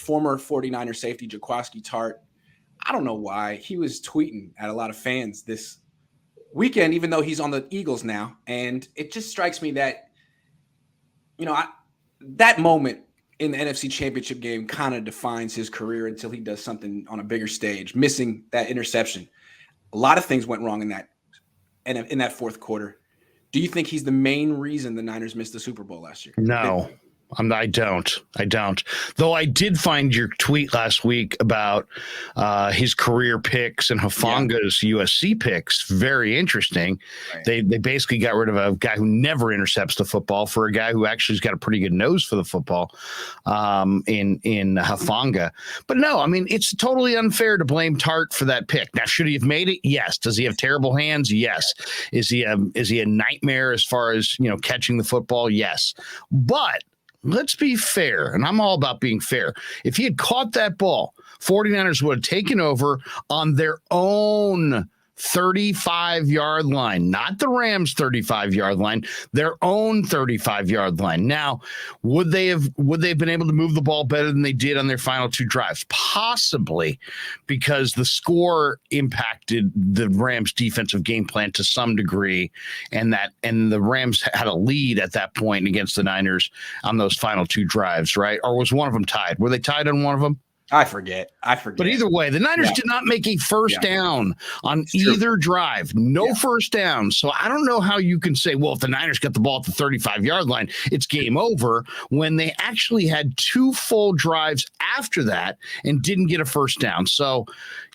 former 49er safety Jaquiski Tartt, I don't know why he was tweeting at a lot of fans this weekend, even though he's on the Eagles now. And it just strikes me that, that moment in the NFC Championship game kind of defines his career until he does something on a bigger stage, missing that interception. A lot of things went wrong in that fourth quarter. Do you think he's the main reason the Niners missed the Super Bowl last year? No. I don't. Though I did find your tweet last week about his career picks and Hufanga's USC picks very interesting. Right. They basically got rid of a guy who never intercepts the football for a guy who actually's got a pretty good nose for the football in Hufanga. But no, I mean, it's totally unfair to blame Tartt for that pick. Now, should he have made it? Yes. Does he have terrible hands? Yes. Is he a nightmare as far as catching the football? Yes. But let's be fair, and I'm all about being fair. If he had caught that ball, 49ers would have taken over on their own 35-yard line, not the Rams' 35-yard line, their own 35-yard line. Now, would they have been able to move the ball better than they did on their final two drives? Possibly, because the score impacted the Rams' defensive game plan to some degree, and the Rams had a lead at that point against the Niners on those final two drives, right? Or was one of them tied? Were they tied on one of them? I forget. But either way, the Niners did not make a first down on either drive. No first down. So I don't know how you can say, well, if the Niners got the ball at the 35-yard line, it's game over, when they actually had two full drives after that and didn't get a first down. So,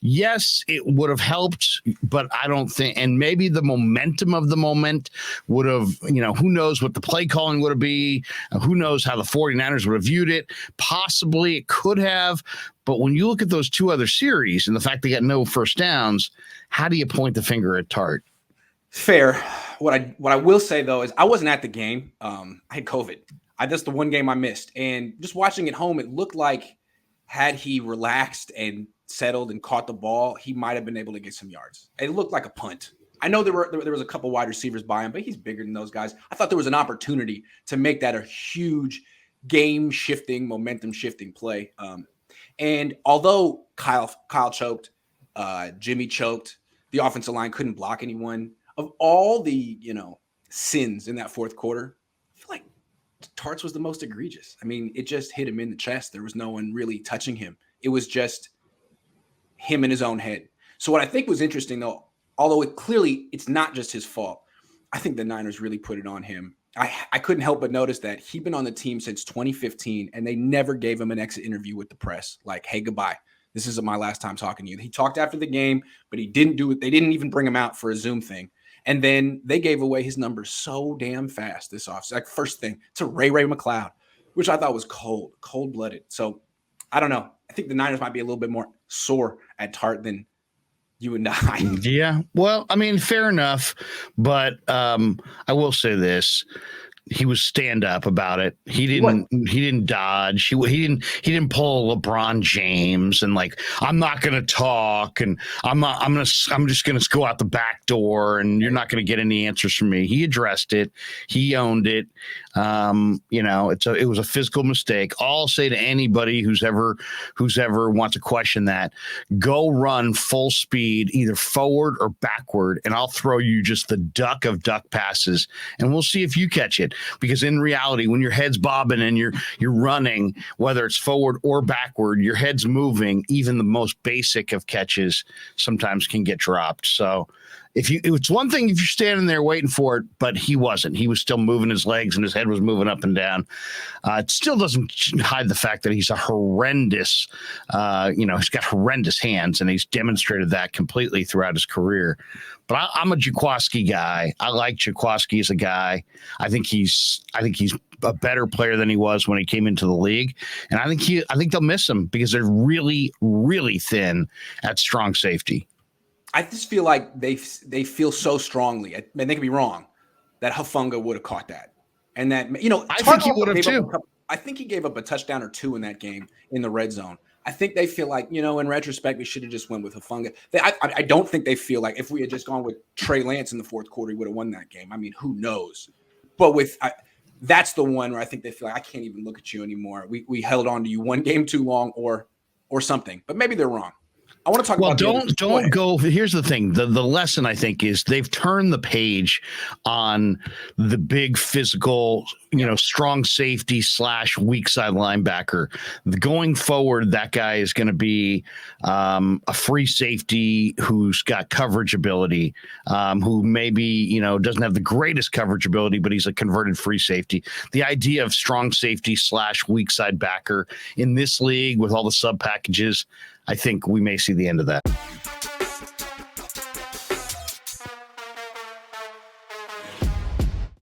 yes, it would have helped, but I don't think, and maybe the momentum of the moment would have, who knows what the play calling would have been, who knows how the 49ers would have viewed it. Possibly it could have. But when you look at those two other series and the fact they got no first downs, how do you point the finger at Tartt? Fair. What I will say, though, is I wasn't at the game. I had COVID. That's the one game I missed. And just watching at home, it looked like had he relaxed and settled and caught the ball, he might have been able to get some yards. It looked like a punt. I know there was a couple wide receivers by him, but he's bigger than those guys. I thought there was an opportunity to make that a huge game-shifting, momentum-shifting play. And although Kyle choked, Jimmy choked, the offensive line couldn't block anyone. Of all the, sins in that fourth quarter, I feel like Tartt's was the most egregious. I mean, it just hit him in the chest. There was no one really touching him. It was just him in his own head. So what I think was interesting, though, although it's not just his fault, I think the Niners really put it on him. I couldn't help but notice that he'd been on the team since 2015, and they never gave him an exit interview with the press. Like, hey, goodbye. This isn't my last time talking to you. He talked after the game, but he didn't do it. They didn't even bring him out for a Zoom thing. And then they gave away his number so damn fast this offseason. Like, first thing to Ray McCloud, which I thought was cold-blooded. So I don't know. I think the Niners might be a little bit more sore at Tartt than you and I. Yeah. Well, I mean, fair enough. But I will say this. He was stand up about it. He didn't dodge. He didn't pull LeBron James and like, I'm not going to talk and I'm just going to go out the back door and you're not going to get any answers from me. He addressed it. He owned it. It was a physical mistake. I'll say to anybody who's ever wants to question that, go run full speed, either forward or backward, and I'll throw you just the duck of duck passes and we'll see if you catch it. Because in reality, when your head's bobbing and you're running, whether it's forward or backward, your head's moving, even the most basic of catches sometimes can get dropped. So it's one thing if you're standing there waiting for it, but he wasn't. He was still moving his legs and his head was moving up and down. It still doesn't hide the fact that he's a horrendous, he's got horrendous hands, and he's demonstrated that completely throughout his career. But I'm a Jaquiski guy. I like Jaquiski as a guy. I think he's a better player than he was when he came into the league, and I think they'll miss him because they're really, really thin at strong safety. I just feel like they feel so strongly, and they could be wrong, that Hufanga would have caught that, and that I think he would have too. I think he gave up a touchdown or two in that game in the red zone. I think they feel like, in retrospect, we should have just went with Hufanga. I don't think they feel like if we had just gone with Trey Lance in the fourth quarter, he would have won that game. I mean, who knows? But that's the one where I think they feel like I can't even look at you anymore. We held on to you one game too long or something, but maybe they're wrong. I want to talk about don't go. Here's the thing. The lesson, I think, is they've turned the page on the big physical, strong safety / weak side linebacker. Going forward, that guy is going to be a free safety who's got coverage ability, who maybe, doesn't have the greatest coverage ability, but he's a converted free safety. The idea of strong safety / weak side backer in this league with all the sub packages, I think we may see the end of that.